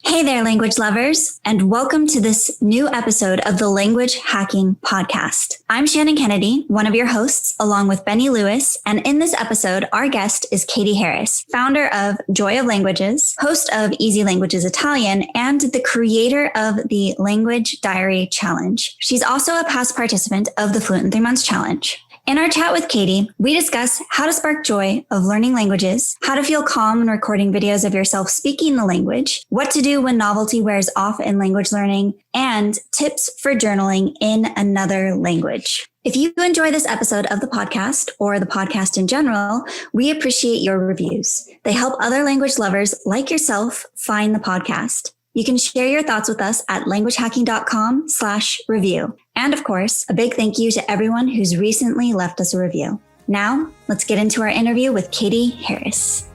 Hey there, language lovers, and welcome to this new episode of the Language Hacking Podcast. I'm Shannon Kennedy, one of your hosts, along with Benny Lewis, and in this episode, our guest is Katie Harris, founder of Joy of Languages, host of Easy Languages Italian, and the creator of the Language Diary Challenge. She's also a past participant of the Fluent in 3 Months Challenge. In our chat with Katie, we discuss how to spark joy of learning languages, how to feel calm when recording videos of yourself speaking the language, what to do when novelty wears off in language learning, and tips for journaling in another language. If you enjoy this episode of the podcast or the podcast in general, we appreciate your reviews. They help other language lovers like yourself find the podcast. You can share your thoughts with us at languagehacking.com/review. And of course, a big thank you to everyone who's recently left us a review. Now, let's get into our interview with Katie Harris.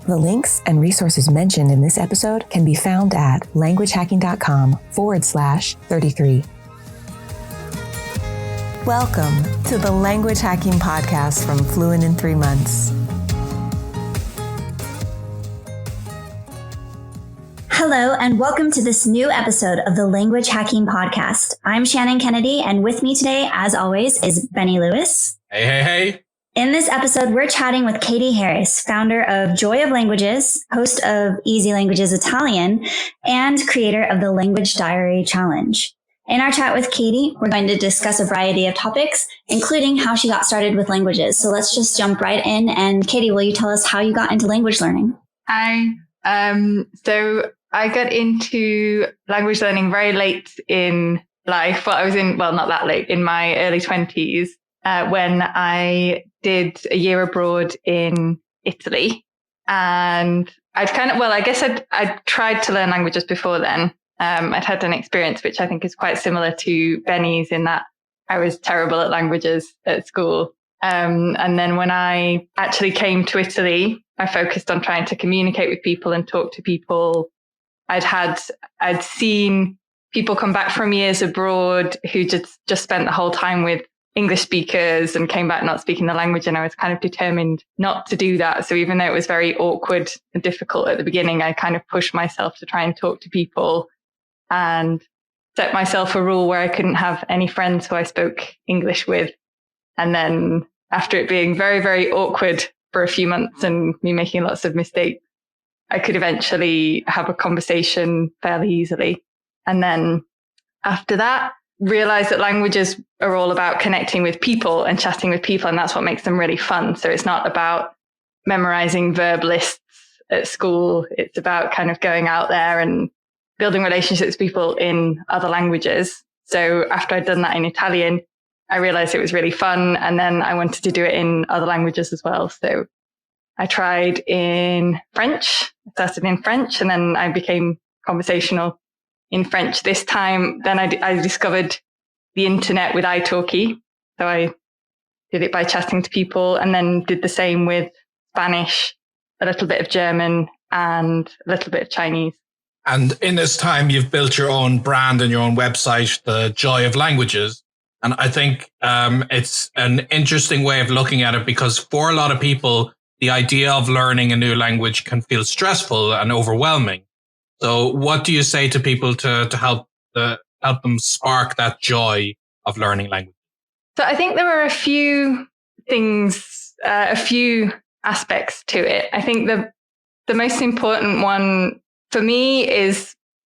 The links and resources mentioned in this episode can be found at languagehacking.com/33. Welcome to the Language Hacking Podcast from Fluent in 3 Months. Hello, and welcome to this new episode of the Language Hacking Podcast. I'm Shannon Kennedy, and with me today, as always, is Benny Lewis. Hey. In this episode, we're chatting with Katie Harris, founder of Joy of Languages, host of Easy Languages Italian, and creator of the Language Diary Challenge. In our chat with Katie, we're going to discuss a variety of topics, including how she got started with languages. So let's just jump right in. And Katie, will you tell us how you got into language learning? Hi. So I got into language learning very late in life. Not that late, in my early 20s, when I did a year abroad in Italy. And I'd tried to learn languages before then. I'd had an experience which I think is quite similar to Benny's in that I was terrible at languages at school. And then when I actually came to Italy, I focused on trying to communicate with people and talk to people. I'd seen people come back from years abroad who just spent the whole time with English speakers and came back not speaking the language. And I was kind of determined not to do that. So even though it was very awkward and difficult at the beginning, I kind of pushed myself to try and talk to people and set myself a rule where I couldn't have any friends who I spoke English with. And then after it being very, very awkward for a few months and me making lots of mistakes, I could eventually have a conversation fairly easily. And then after that, realized that languages are all about connecting with people and chatting with people. And that's what makes them really fun. So it's not about memorizing verb lists at school. It's about kind of going out there and building relationships with people in other languages. So after I'd done that in Italian, I realized it was really fun. And then I wanted to do it in other languages as well. So I tried in French. I started in French, and then I became conversational in French this time. Then I discovered the internet with italki. So I did it by chatting to people, and then did the same with Spanish, a little bit of German, and a little bit of Chinese. And in this time, you've built your own brand and your own website, the Joy of Languages. And I think it's an interesting way of looking at it, because for a lot of people, the idea of learning a new language can feel stressful and overwhelming. So what do you say to people to help them spark that joy of learning language? So I think there are a few things, a few aspects to it. I think the most important one for me is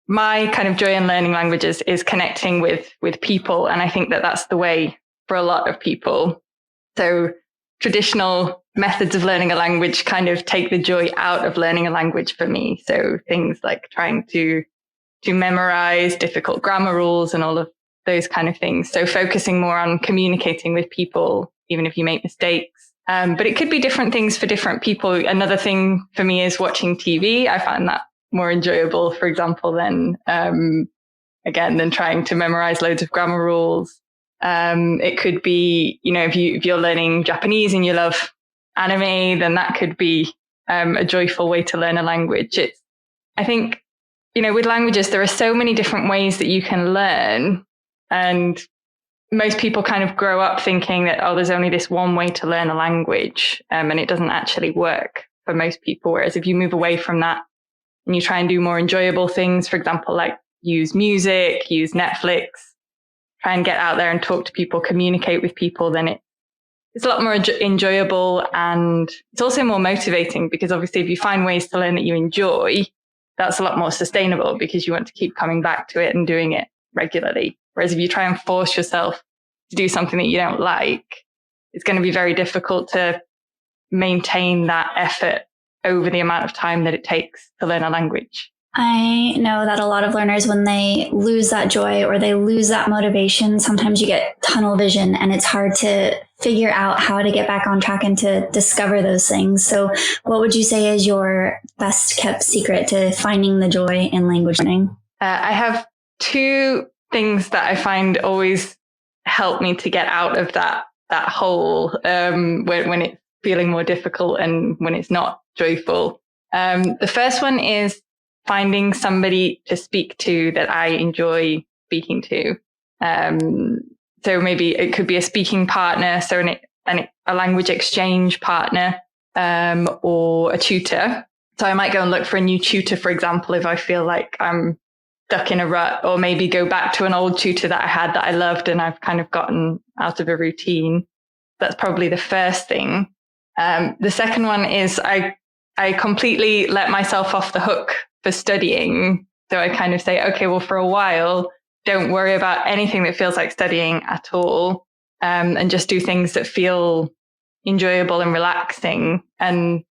my kind of joy in learning languages is connecting with people. And I think that that's the way for a lot of people. So traditional methods of learning a language kind of take the joy out of learning a language for me. So things like trying to memorize difficult grammar rules and all of those kind of things. So focusing more on communicating with people, even if you make mistakes. But it could be different things for different people. Another thing for me is watching TV. I find that more enjoyable, for example, than trying to memorize loads of grammar rules. It could be, if you're learning Japanese and you love anime, then that could be a joyful way to learn a language. I think, with languages, there are so many different ways that you can learn. And most people kind of grow up thinking that, there's only this one way to learn a language. And it doesn't actually work for most people. Whereas if you move away from that, and you try and do more enjoyable things, for example, like use music, use Netflix, try and get out there and talk to people, communicate with people, then it's a lot more enjoyable, and it's also more motivating, because obviously if you find ways to learn that you enjoy, that's a lot more sustainable because you want to keep coming back to it and doing it regularly. Whereas if you try and force yourself to do something that you don't like, it's going to be very difficult to maintain that effort over the amount of time that it takes to learn a language. I know that a lot of learners, when they lose that joy or they lose that motivation, sometimes you get tunnel vision and it's hard to figure out how to get back on track and to discover those things. So what would you say is your best kept secret to finding the joy in language learning? I have two things that I find always help me to get out of that hole when it's feeling more difficult and when it's not joyful. The first one is finding somebody to speak to that I enjoy speaking to. So maybe it could be a speaking partner, so a language exchange partner, or a tutor. So I might go and look for a new tutor, for example, if I feel like I'm stuck in a rut, or maybe go back to an old tutor that I had that I loved and I've kind of gotten out of a routine. That's probably the first thing. The second one is I completely let myself off the hook for studying. So I kind of say, okay, well, for a while, don't worry about anything that feels like studying at all, and just do things that feel enjoyable and relaxing. And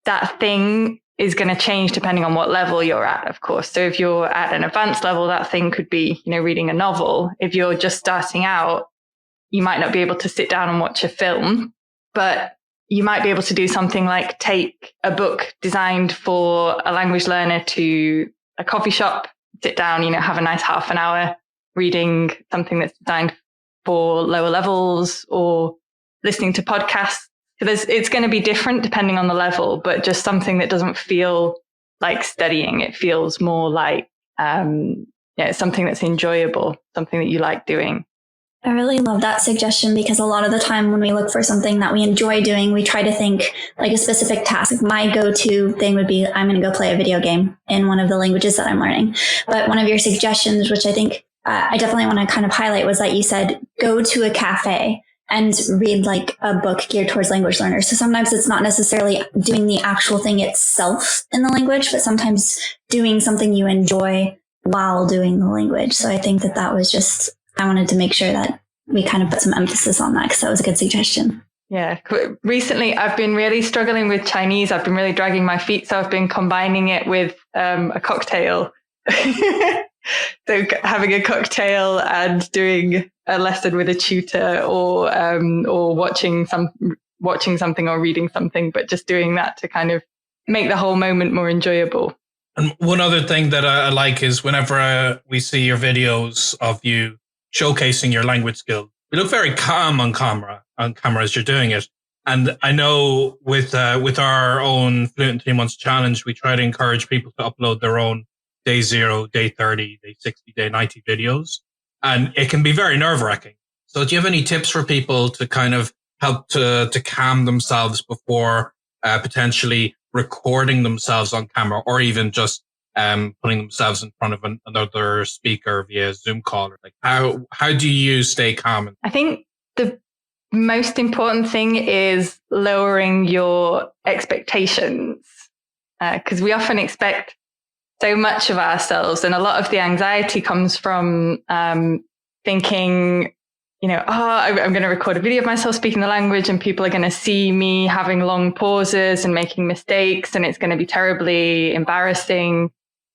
that thing is going to change depending on what level you're at, of course. So if you're at an advanced level, that thing could be, reading a novel. If you're just starting out, you might not be able to sit down and watch a film, but you might be able to do something like take a book designed for a language learner to a coffee shop, sit down, have a nice half an hour reading something that's designed for lower levels, or listening to podcasts. So it's going to be different depending on the level, but just something that doesn't feel like studying. It feels more like, it's something that's enjoyable, something that you like doing. I really love that suggestion, because a lot of the time when we look for something that we enjoy doing, we try to think like a specific task. My go-to thing would be, I'm going to go play a video game in one of the languages that I'm learning. But one of your suggestions, which I think I definitely want to kind of highlight, was that you said, go to a cafe and read like a book geared towards language learners. So sometimes it's not necessarily doing the actual thing itself in the language, but sometimes doing something you enjoy while doing the language. So I think that was just, I wanted to make sure that we kind of put some emphasis on that, because that was a good suggestion. Yeah. Recently, I've been really struggling with Chinese. I've been really dragging my feet. So I've been combining it with a cocktail. So having a cocktail and doing a lesson with a tutor, or watching something or reading something, but just doing that to kind of make the whole moment more enjoyable. And one other thing that I like is whenever we see your videos of you showcasing your language skills, you look very calm on camera as you're doing it. And I know with our own Fluent in 3 Months challenge, we try to encourage people to upload their own day 0, day 30, day 60, day 90 videos. And it can be very nerve-wracking. So do you have any tips for people to kind of help to calm themselves before potentially recording themselves on camera, or even just putting themselves in front of another speaker via Zoom call? Like how do you stay calm? I think the most important thing is lowering your expectations, because we often expect so much of ourselves, and a lot of the anxiety comes from thinking, I'm going to record a video of myself speaking the language, and people are going to see me having long pauses and making mistakes, and it's going to be terribly embarrassing.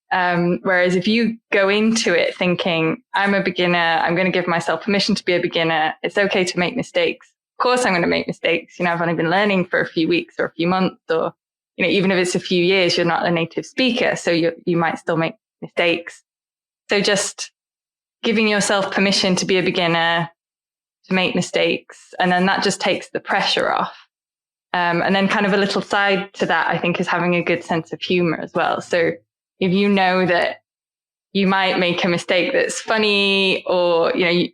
Whereas if you go into it thinking, I'm a beginner, I'm going to give myself permission to be a beginner, it's okay to make mistakes. Of course I'm going to make mistakes. I've only been learning for a few weeks or a few months, or, even if it's a few years, you're not a native speaker, so you might still make mistakes. So just giving yourself permission to be a beginner, to make mistakes, and then that just takes the pressure off. And then kind of a little side to that, I think, is having a good sense of humor as well. So if you know that you might make a mistake that's funny, or, you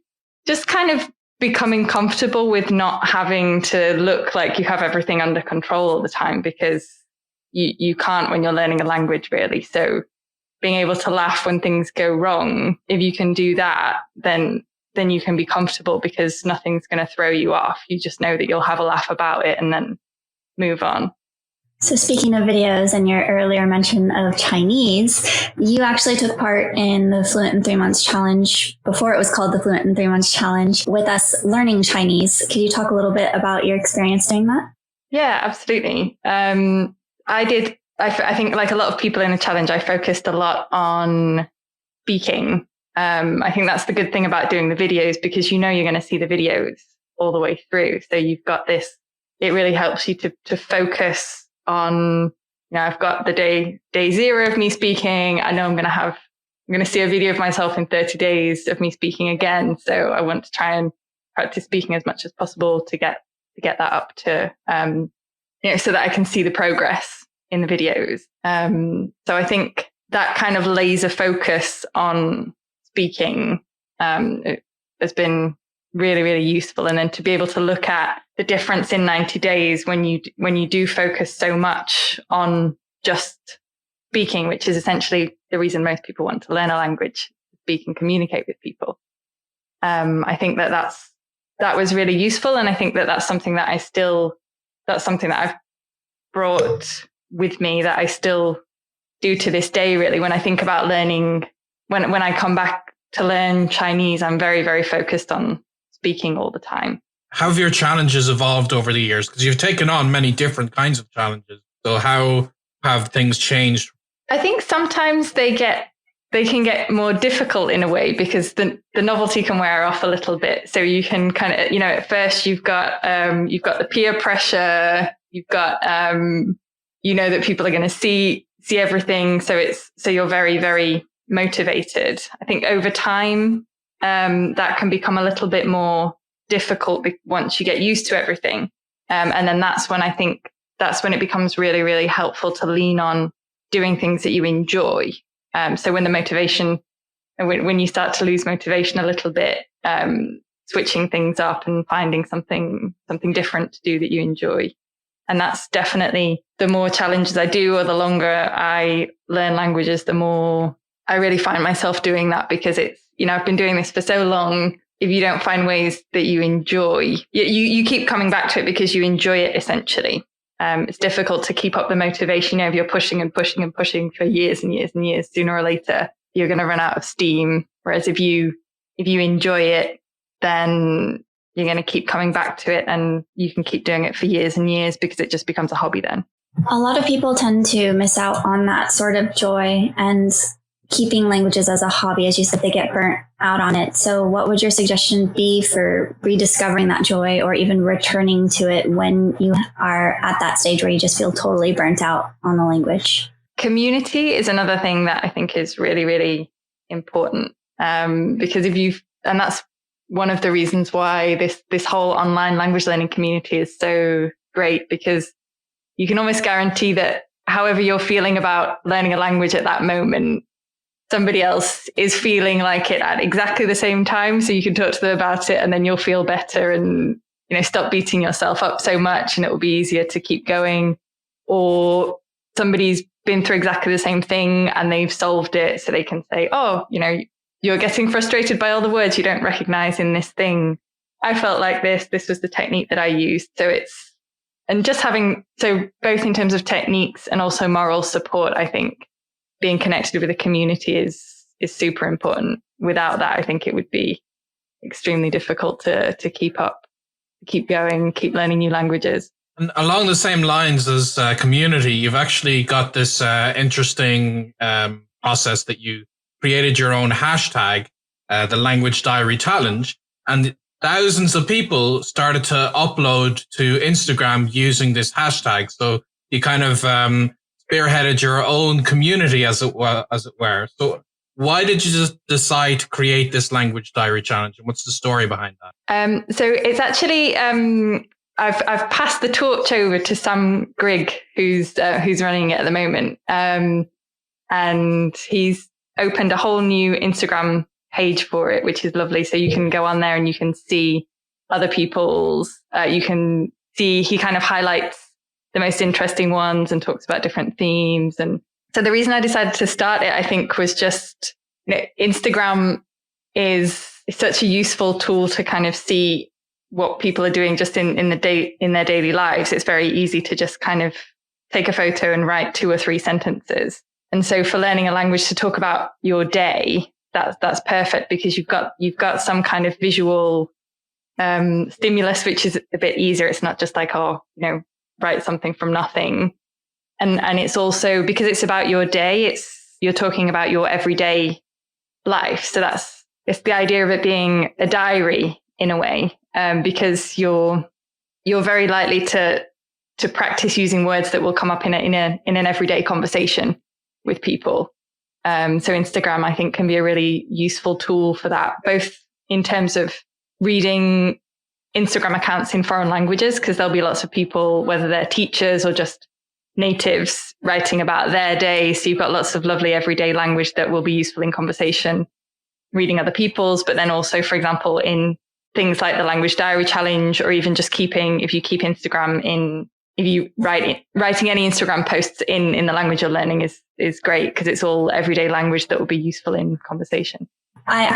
just kind of becoming comfortable with not having to look like you have everything under control all the time, because you can't when you're learning a language, really. So being able to laugh when things go wrong, if you can do that, then you can be comfortable because nothing's going to throw you off. You just know that you'll have a laugh about it and then move on. So speaking of videos and your earlier mention of Chinese, you actually took part in the Fluent in 3 Months Challenge before it was called the Fluent in 3 Months Challenge with us learning Chinese. Could you talk a little bit about your experience doing that? Yeah, absolutely. I did. I think like a lot of people in the challenge, I focused a lot on speaking. I think that's the good thing about doing the videos because you're going to see the videos all the way through. So you've got this, it really helps you to focus on, I've got the day 0 of me speaking. I know I'm going to see a video of myself in 30 days of me speaking again. So I want to try and practice speaking as much as possible to get that up to, so that I can see the progress in the videos. So I think that kind of laser focus on speaking it has been really, really useful. And then to be able to look at the difference in 90 days when you do focus so much on just speaking, which is essentially the reason most people want to learn a language, speak and communicate with people. I think that was really useful. And I think that's something that I've brought with me that I still do to this day, really. When I think about learning, when I come back to learn Chinese, I'm very, very focused on speaking all the time. How have your challenges evolved over the years? Because you've taken on many different kinds of challenges. So how have things changed? I think sometimes they can get more difficult in a way because the novelty can wear off a little bit. So you can kind of, at first you've got the peer pressure, you've got, that people are going to see everything. So you're very, very motivated. I think over time, that can become a little bit more difficult once you get used to everything. And then that's when it becomes really, really helpful to lean on doing things that you enjoy. So when the motivation, when you start to lose motivation a little bit, switching things up and finding something different to do that you enjoy. And that's definitely the more challenges I do or the longer I learn languages, the more I really find myself doing that because it's, I've been doing this for so long. If you don't find ways that you enjoy, you keep coming back to it because you enjoy it essentially. It's difficult to keep up the motivation. If you're pushing and pushing and pushing for years and years and years, sooner or later, you're going to run out of steam. Whereas if you enjoy it, then you're going to keep coming back to it and you can keep doing it for years and years because it just becomes a hobby then. A lot of people tend to miss out on that sort of joy and keeping languages as a hobby. As you said, they get burnt out on it. So what would your suggestion be for rediscovering that joy or even returning to it when you are at that stage where you just feel totally burnt out on the language? Community is another thing that I think is really, really important. Because and that's one of the reasons why this whole online language learning community is so great, because you can almost guarantee that however you're feeling about learning a language at that moment, somebody else is feeling like it at exactly the same time. So you can talk to them about it and then you'll feel better and, stop beating yourself up so much and it will be easier to keep going. Or somebody's been through exactly the same thing and they've solved it. So they can say, oh, you're getting frustrated by all the words you don't recognize in this thing. I felt like this was the technique that I used. And just so both in terms of techniques and also moral support, I think being connected with a community is super important. Without that, I think it would be extremely difficult to keep up, keep going, keep learning new languages. And along the same lines as community, you've actually got this interesting process that you created your own hashtag, the Language Diary Challenge, and thousands of people started to upload to Instagram using this hashtag. So you kind of spearheaded your own community, as it were. So why did you just decide to create this Language Diary Challenge, and what's the story behind that? So it's actually I've passed the torch over to Sam Grigg, who's running it at the moment, and he's opened a whole new Instagram page for it, which is lovely. So you can go on there and you can see other people's, you can see he kind of highlights the most interesting ones and talks about different themes. And so the reason I decided to start it, I think, was just, Instagram is such a useful tool to kind of see what people are doing just in their daily lives. It's very easy to just kind of take a photo and write 2 or 3 sentences. And so for learning a language, to talk about your day, that's perfect, because you've got some kind of visual stimulus, which is a bit easier. It's not just like, write something from nothing. And it's also, because it's about your day, you're talking about your everyday life. So it's the idea of it being a diary in a way, because you're very likely to practice using words that will come up in an everyday conversation with people. So Instagram, I think, can be a really useful tool for that, both in terms of reading Instagram accounts in foreign languages, because there'll be lots of people, whether they're teachers or just natives, writing about their day. So you've got lots of lovely everyday language that will be useful in conversation, reading other people's, but then also, for example, in things like the Language Diary Challenge, or even just if you keep Instagram if you writing any Instagram posts in the language you're learning is great, because it's all everyday language that will be useful in conversation. I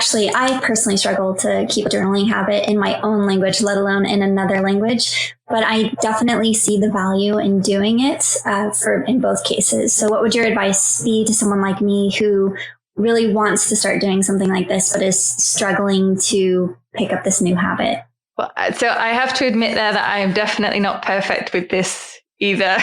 personally struggle to keep a journaling habit in my own language, let alone in another language. But I definitely see the value in doing it in both cases. So what would your advice be to someone like me who really wants to start doing something like this, but is struggling to pick up this new habit? Well, so I have to admit there that I am definitely not perfect with this either.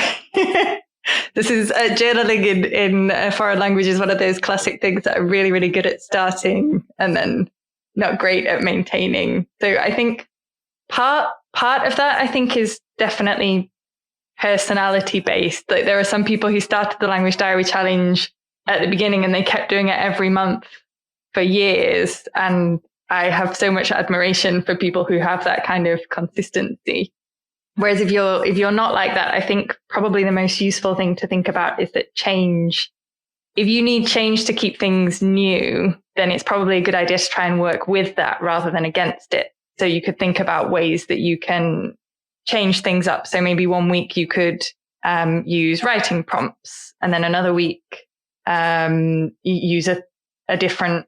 This is journaling in foreign language is one of those classic things that I'm really, really good at starting and then not great at maintaining. So I think part of that, I think, is definitely personality based. Like, there are some people who started the Language Diary Challenge at the beginning and they kept doing it every month for years. And I have so much admiration for people who have that kind of consistency. Whereas if you're not like that, I think probably the most useful thing to think about is that change. If you need change to keep things new, then it's probably a good idea to try and work with that rather than against it. So you could think about ways that you can change things up. So maybe one week you could use writing prompts, and then another week use a different,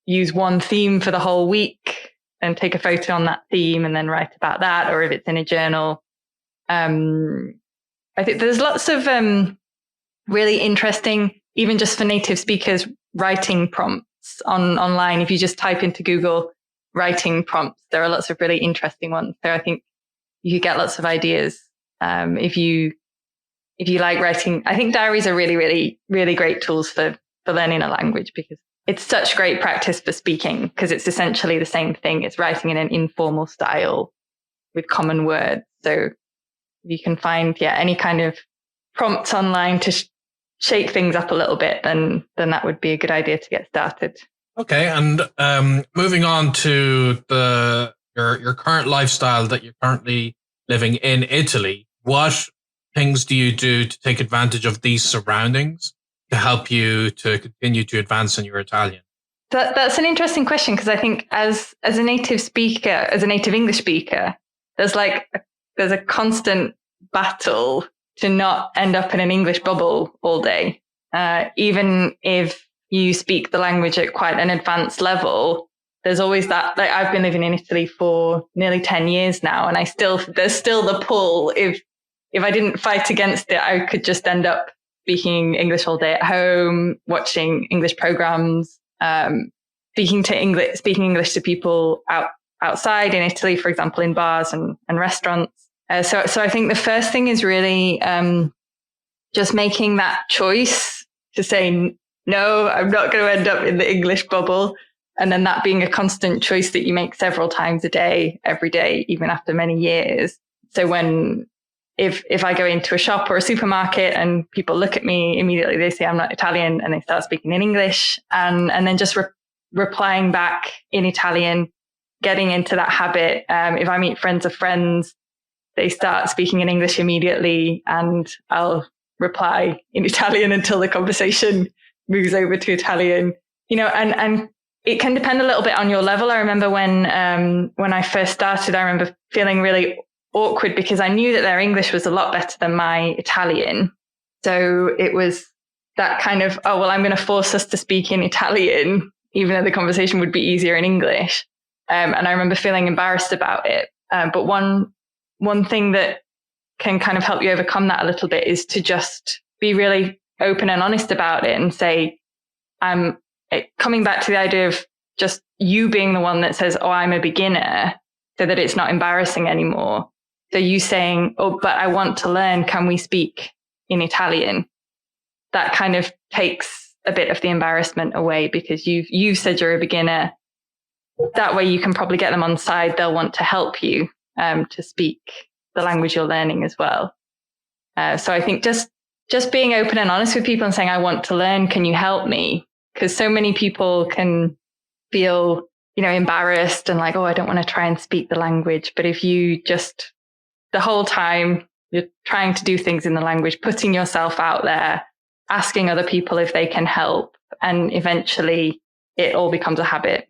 use one theme for the whole week and take a photo on that theme and then write about that. Or if it's in a journal, I think there's lots of really interesting, even just for native speakers, writing prompts online. If you just type into Google writing prompts, there are lots of really interesting ones. So I think you could get lots of ideas if you like writing. I think diaries are really, really, really great tools for learning a language, because it's such great practice for speaking, because it's essentially the same thing. It's writing in an informal style with common words. So you can find, any kind of prompts online to shake things up a little bit, then that would be a good idea to get started. Okay. And moving on to your current lifestyle that you're currently living in Italy, what things do you do to take advantage of these surroundings to help you to continue to advance in your Italian? That's an interesting question, because I think as a native speaker, as a native English speaker, there's a constant battle to not end up in an English bubble all day. Even if you speak the language at quite an advanced level, there's always that. Like, I've been living in Italy for nearly 10 years now, and there's still the pull. If I didn't fight against it, I could just end up speaking English all day at home, watching English programs, speaking English to people outside in Italy, for example, in bars and restaurants. So I think the first thing is really just making that choice to say, no, I'm not going to end up in the English bubble. And then that being a constant choice that you make several times a day, every day, even after many years. So if I go into a shop or a supermarket and people look at me, immediately they say I'm not Italian, and they start speaking in English, and then just replying back in Italian, getting into that habit. If I meet friends of friends, they start speaking in English immediately, and I'll reply in Italian until the conversation moves over to Italian. And it can depend a little bit on your level. I remember when I first started, I remember feeling really awkward because I knew that their English was a lot better than my Italian. So it was that kind of, oh, well, I'm going to force us to speak in Italian, even though the conversation would be easier in English. And I remember feeling embarrassed about it. But one thing that can kind of help you overcome that a little bit is to just be really open and honest about it and say, coming back to the idea of just you being the one that says, oh, I'm a beginner, so that it's not embarrassing anymore. So you saying, oh, but I want to learn, can we speak in Italian? That kind of takes a bit of the embarrassment away because you've said you're a beginner. That way you can probably get them on side. They'll want to help you to speak the language you're learning as well. So I think just being open and honest with people and saying, I want to learn, can you help me? Because so many people can feel, embarrassed and like, oh, I don't want to try and speak the language. But if you just the whole time you're trying to do things in the language, putting yourself out there, asking other people if they can help, and eventually it all becomes a habit.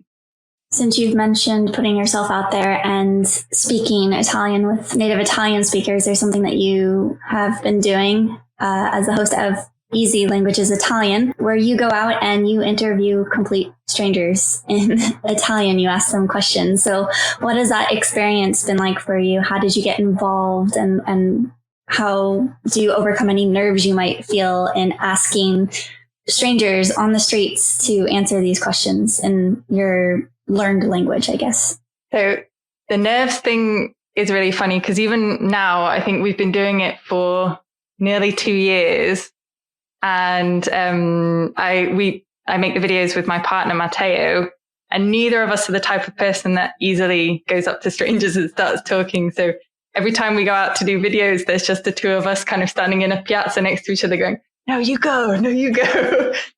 Since you've mentioned putting yourself out there and speaking Italian with native Italian speakers, there's something that you have been doing as the host of Easy Languages Italian, where you go out and you interview complete strangers in Italian. You ask them questions. So what has that experience been like for you? How did you get involved, and how do you overcome any nerves you might feel in asking strangers on the streets to answer these questions in your learned language, I guess? So the nerves thing is really funny because even now, I think we've been doing it for nearly 2 years. And I make the videos with my partner, Matteo, and neither of us are the type of person that easily goes up to strangers and starts talking. So every time we go out to do videos, there's just the two of us kind of standing in a piazza next to each other going, no, you go.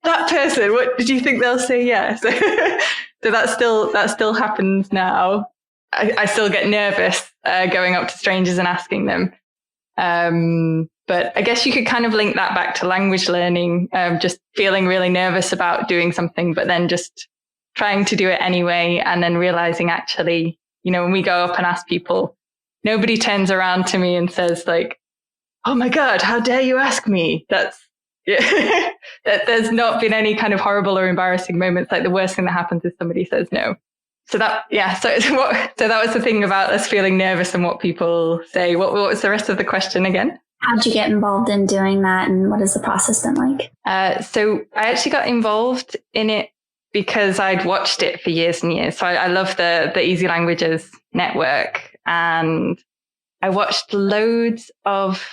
That person, what did you think they'll say? Yes. So that still happens now. I still get nervous going up to strangers and asking them. But I guess you could kind of link that back to language learning, just feeling really nervous about doing something, but then just trying to do it anyway. And then realizing actually, when we go up and ask people, nobody turns around to me and says like, oh my God, how dare you ask me? That there's not been any kind of horrible or embarrassing moments. Like the worst thing that happens is somebody says no. So that was the thing about us feeling nervous and what people say. What was the rest of the question again? How'd you get involved in doing that, and what has the process been like? So I actually got involved in it because I'd watched it for years and years. So I love the Easy Languages network, and I watched loads of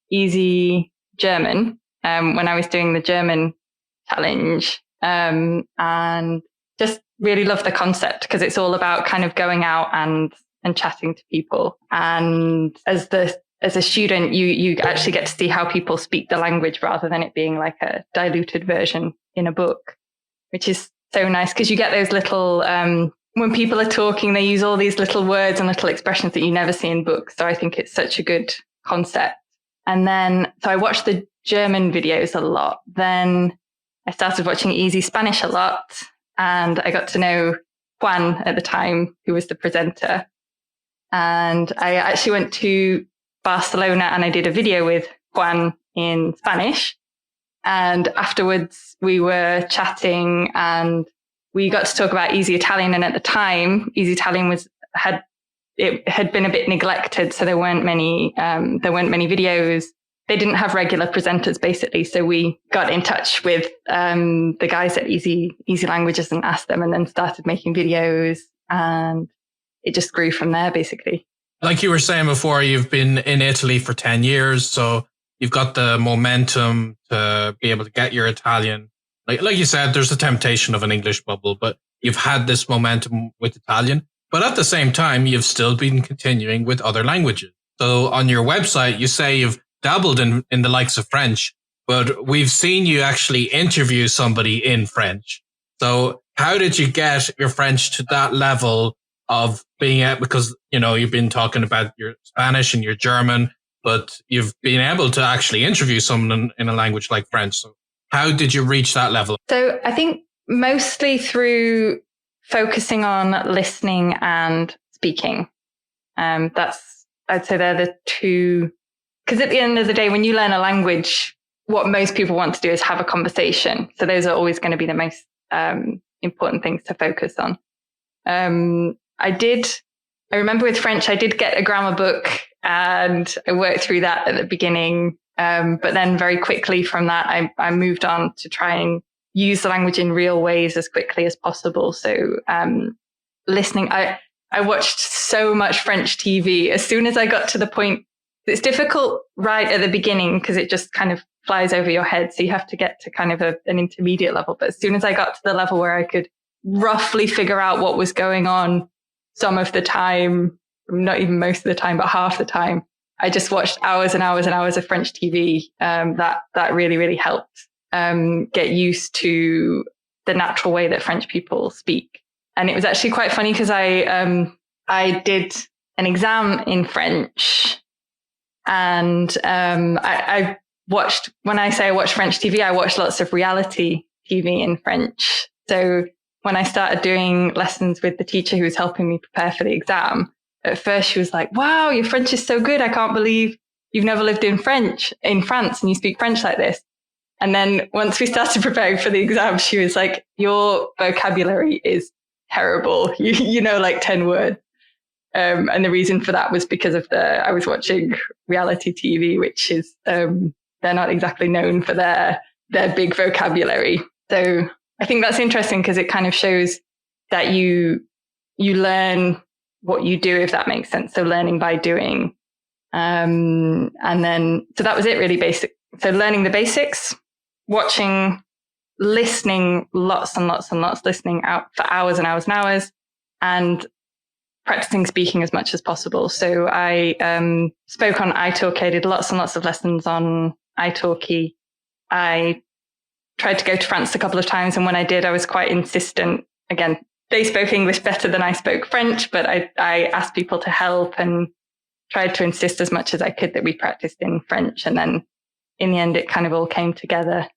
Easy German when I was doing the German challenge, and just really love the concept because it's all about kind of going out and chatting to people. And as a student, you actually get to see how people speak the language rather than it being like a diluted version in a book, which is so nice because you get those little, when people are talking, they use all these little words and little expressions that you never see in books. So I think it's such a good concept. And then, so I watched the German videos a lot. Then I started watching Easy Spanish a lot, and I got to know Juan at the time, who was the presenter. And I actually went to Barcelona and I did a video with Juan in Spanish. And afterwards we were chatting and we got to talk about Easy Italian. And at the time, Easy Italian had been a bit neglected. So there weren't many videos. They didn't have regular presenters basically. So we got in touch with the guys at Easy Languages and asked them, and then started making videos, and it just grew from there basically. Like you were saying before, you've been in Italy for 10 years, so you've got the momentum to be able to get your Italian. Like you said, there's the temptation of an English bubble, but you've had this momentum with Italian. But at the same time, you've still been continuing with other languages. So on your website, you say you've dabbled in the likes of French, but we've seen you actually interview somebody in French. So how did you get your French to that level of being at, because, you've been talking about your Spanish and your German, but you've been able to actually interview someone in a language like French. So how did you reach that level? So I think mostly through focusing on listening and speaking. That's I'd say they're the two, because at the end of the day, when you learn a language, what most people want to do is have a conversation. So those are always going to be the most important things to focus on. I remember with French, I did get a grammar book and I worked through that at the beginning. But then very quickly from that, I moved on to try and use the language in real ways as quickly as possible. So listening, I watched so much French TV. As soon as I got to the point, it's difficult right at the beginning because it just kind of flies over your head. So you have to get to kind of an intermediate level. But as soon as I got to the level where I could roughly figure out what was going on some of the time, not even most of the time, but half the time, I just watched hours and hours and hours of French TV. That really, really helped get used to the natural way that French people speak. And it was actually quite funny because I did an exam in French, and I watched, when I say I watched French TV, I watched lots of reality TV in French. So when I started doing lessons with the teacher who was helping me prepare for the exam, at first she was like, wow, your French is so good. I can't believe you've never lived in France and you speak French like this. And then once we started preparing for the exam, she was like, your vocabulary is terrible. You know, like 10 words. And the reason for that was because of I was watching reality TV, which is, they're not exactly known for their big vocabulary. So I think that's interesting because it kind of shows that you learn what you do, if that makes sense. So learning by doing. And then, so that was it really basic. So learning the basics, watching, listening lots and lots and lots, listening out for hours and hours and hours, and practicing speaking as much as possible. So I spoke on italki. I did lots and lots of lessons on italki. I tried to go to France a couple of times. And when I did, I was quite insistent. Again, they spoke English better than I spoke French, but I asked people to help and tried to insist as much as I could that we practiced in French. And then in the end, it kind of all came together.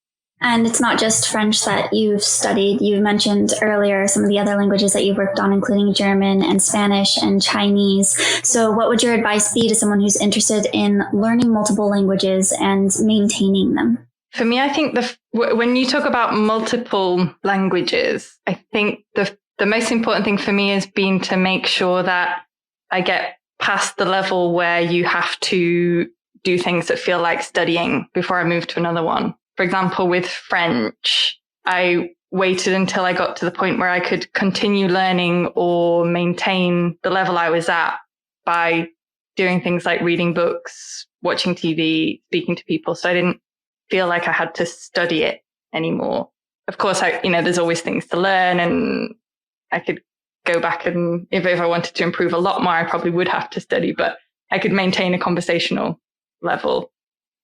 And it's not just French that you've studied. You mentioned earlier some of the other languages that you've worked on, including German and Spanish and Chinese. So what would your advice be to someone who's interested in learning multiple languages and maintaining them? For me, I think when you talk about multiple languages, I think the most important thing for me has been to make sure that I get past the level where you have to do things that feel like studying before I move to another one. For example, with French, I waited until I got to the point where I could continue learning or maintain the level I was at by doing things like reading books, watching TV, speaking to people. So I didn't feel like I had to study it anymore. Of course, there's always things to learn, and I could go back, and if I wanted to improve a lot more, I probably would have to study, but I could maintain a conversational level.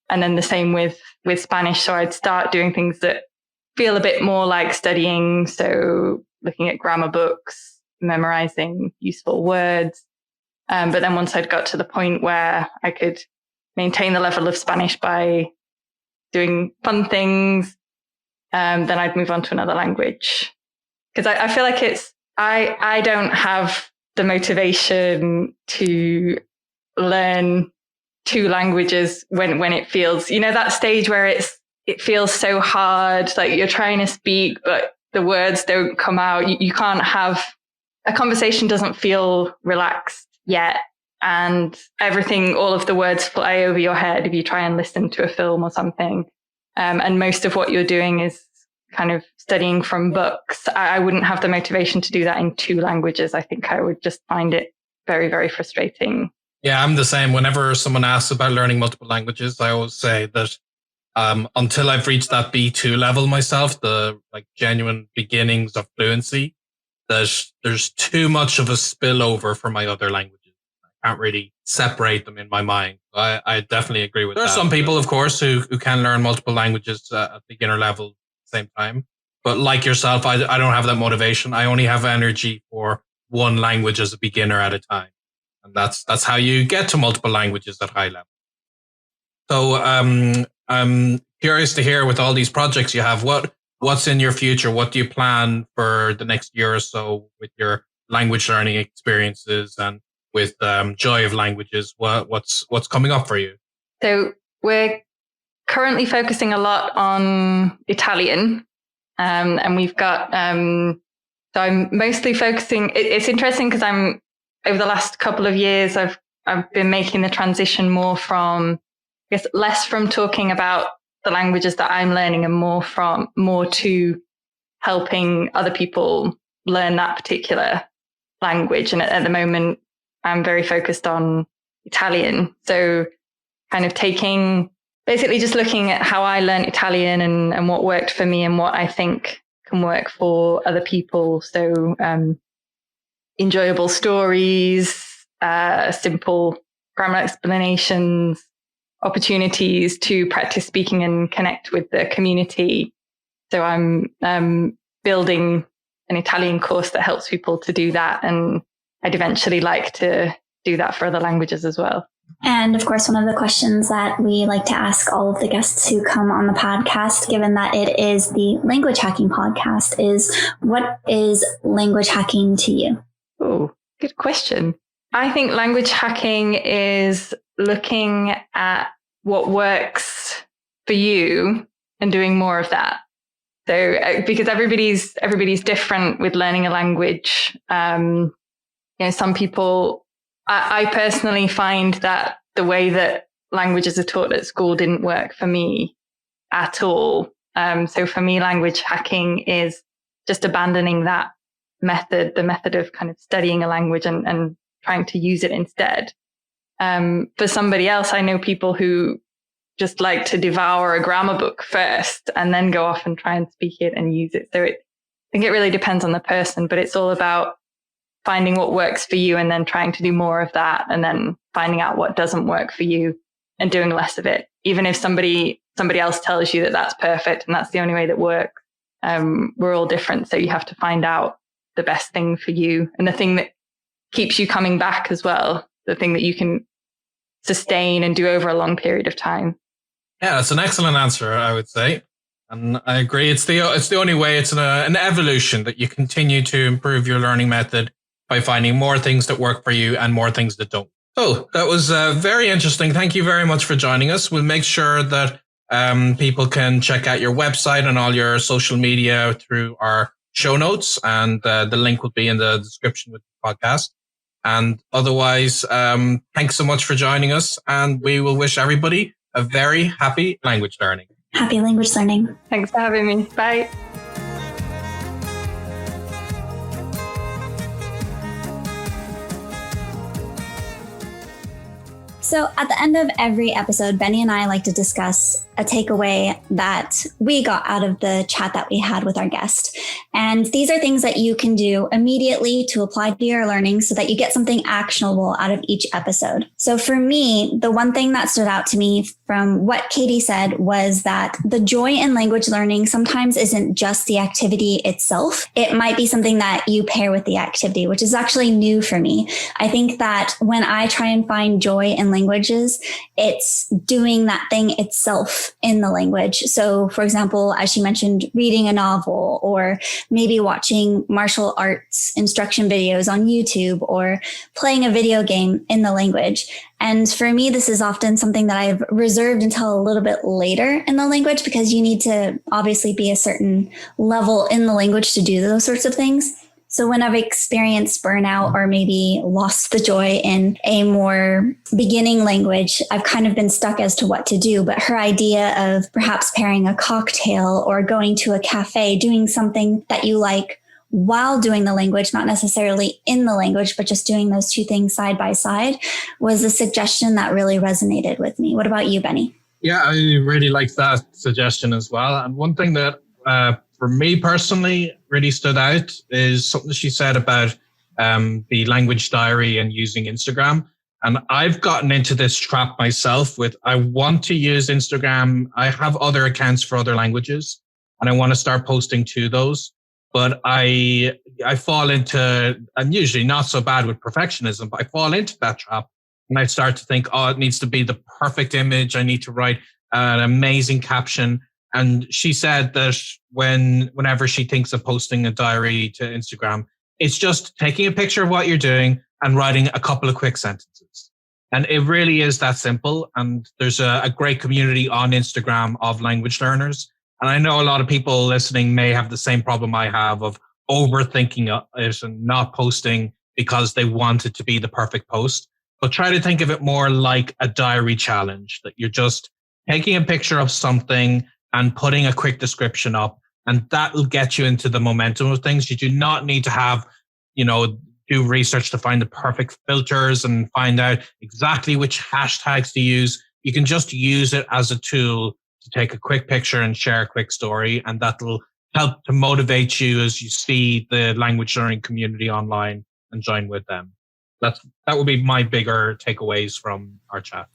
And then the same with Spanish. So I'd start doing things that feel a bit more like studying. So looking at grammar books, memorizing useful words. But then once I'd got to the point where I could maintain the level of Spanish by doing fun things, then I'd move on to another language. Because I feel like I don't have the motivation to learn two languages when it feels, that stage where it feels so hard, like you're trying to speak, but the words don't come out. You can't have a conversation, doesn't feel relaxed yet. And all of the words fly over your head if you try and listen to a film or something. And most of what you're doing is kind of studying from books. I wouldn't have the motivation to do that in two languages. I think I would just find it very, very frustrating. Yeah, I'm the same. Whenever someone asks about learning multiple languages, I always say that until I've reached that B2 level myself, the genuine beginnings of fluency, that there's too much of a spillover for my other languages. I can't really separate them in my mind. I definitely agree with that. There are some people, of course, who can learn multiple languages at beginner level at the same time. But like yourself, I don't have that motivation. I only have energy for one language as a beginner at a time. And that's how you get to multiple languages at high level. So I'm curious to hear, with all these projects you have, what's in your future? What do you plan for the next year or so with your language learning experiences? And with Joy of Languages? What's coming up for you? So we're currently focusing a lot on Italian, and we've got. So I'm mostly focusing. It's interesting because over the last couple of years, I've been making the transition more from, I guess, less from talking about the languages that I'm learning and more to helping other people learn that particular language. And at the moment, I'm very focused on Italian. So kind of basically just looking at how I learned Italian and what worked for me and what I think can work for other people. So enjoyable stories, simple grammar explanations, opportunities to practice speaking and connect with the community. So I'm building an Italian course that helps people to do that. And I'd eventually like to do that for other languages as well. And of course, one of the questions that we like to ask all of the guests who come on the podcast, given that it is the Language Hacking Podcast, is what is language hacking to you? Oh, good question. I think language hacking is looking at what works for you and doing more of that. So because everybody's different with learning a language. Some people, I personally find that the way that languages are taught at school didn't work for me at all. So for me, language hacking is just abandoning that method, the method of kind of studying a language and trying to use it instead. For somebody else, I know people who just like to devour a grammar book first and then go off and try and speak it and use it. So I think it really depends on the person, but it's all about finding what works for you and then trying to do more of that and then finding out what doesn't work for you and doing less of it. Even if somebody else tells you that that's perfect and that's the only way that works, we're all different. So you have to find out the best thing for you and the thing that keeps you coming back as well, the thing that you can sustain and do over a long period of time. Yeah, that's an excellent answer, I would say. And I agree. It's the only way. It's an evolution that you continue to improve your learning method by finding more things that work for you and more things that don't. So that was very interesting. Thank you very much for joining us. We'll make sure that people can check out your website and all your social media through our show notes. And the link will be in the description with the podcast. And otherwise, thanks so much for joining us. And we will wish everybody a very happy language learning. Happy language learning. Thanks for having me. Bye. So at the end of every episode, Benny and I like to discuss a takeaway that we got out of the chat that we had with our guest. And these are things that you can do immediately to apply to your learning so that you get something actionable out of each episode. So for me, the one thing that stood out to me from what Katie said was that the joy in language learning sometimes isn't just the activity itself. It might be something that you pair with the activity, which is actually new for me. I think that when I try and find joy in languages, it's doing that thing itself in the language. So for example, as she mentioned, reading a novel or maybe watching martial arts instruction videos on YouTube or playing a video game in the language. And for me, this is often something that I've reserved until a little bit later in the language because you need to obviously be a certain level in the language to do those sorts of things. So when I've experienced burnout or maybe lost the joy in a more beginning language, I've kind of been stuck as to what to do. But her idea of perhaps pairing a cocktail or going to a cafe, doing something that you like while doing the language, not necessarily in the language, but just doing those two things side by side was a suggestion that really resonated with me. What about you, Benny? Yeah, I really liked that suggestion as well. And one thing that for me personally really stood out is something she said about the language diary and using Instagram. And I've gotten into this trap myself I want to use Instagram. I have other accounts for other languages and I want to start posting to those. But I fall into, I'm usually not so bad with perfectionism, but I fall into that trap. And I start to think, it needs to be the perfect image. I need to write an amazing caption. And she said that whenever she thinks of posting a diary to Instagram, it's just taking a picture of what you're doing, and writing a couple of quick sentences. And it really is that simple. And there's a great community on Instagram of language learners. And I know a lot of people listening may have the same problem I have of overthinking it and not posting because they want it to be the perfect post. But try to think of it more like a diary challenge, that you're just taking a picture of something and putting a quick description up. And that will get you into the momentum of things. You do not need to have, do research to find the perfect filters and find out exactly which hashtags to use. You can just use it as a tool to take a quick picture and share a quick story. And that'll help to motivate you as you see the language learning community online and join with them. That would be my bigger takeaways from our chat.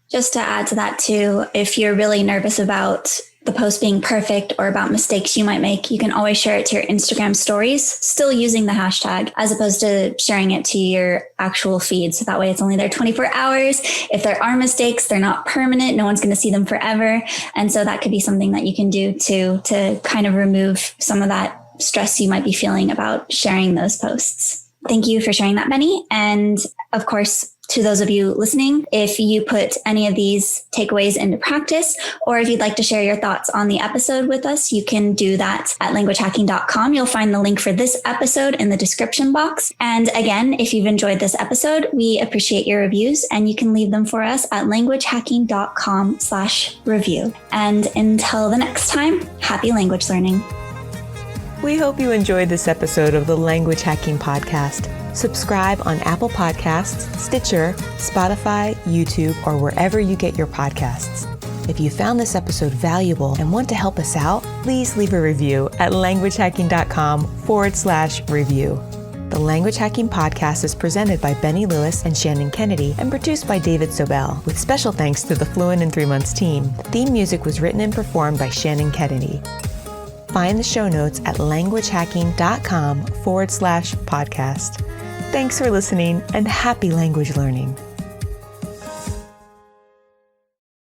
Just to add to that too, if you're really nervous about the post being perfect or about mistakes you might make, you can always share it to your Instagram stories, still using the hashtag, as opposed to sharing it to your actual feed. So that way it's only there 24 hours. If there are mistakes, they're not permanent. No one's going to see them forever. And so that could be something that you can do to kind of remove some of that stress you might be feeling about sharing those posts. Thank you for sharing that, Benny. And of course, to those of you listening, if you put any of these takeaways into practice, or if you'd like to share your thoughts on the episode with us, you can do that at languagehacking.com. You'll find the link for this episode in the description box. And again, if you've enjoyed this episode, we appreciate your reviews, and you can leave them for us at languagehacking.com/review. And until the next time, happy language learning. We hope you enjoyed this episode of the Language Hacking Podcast. Subscribe on Apple Podcasts, Stitcher, Spotify, YouTube, or wherever you get your podcasts. If you found this episode valuable and want to help us out, please leave a review at languagehacking.com/review. The Language Hacking Podcast is presented by Benny Lewis and Shannon Kennedy and produced by David Sobel, with special thanks to the Fluent in 3 Months team. The theme music was written and performed by Shannon Kennedy. Find the show notes at languagehacking.com/podcast. Thanks for listening and happy language learning.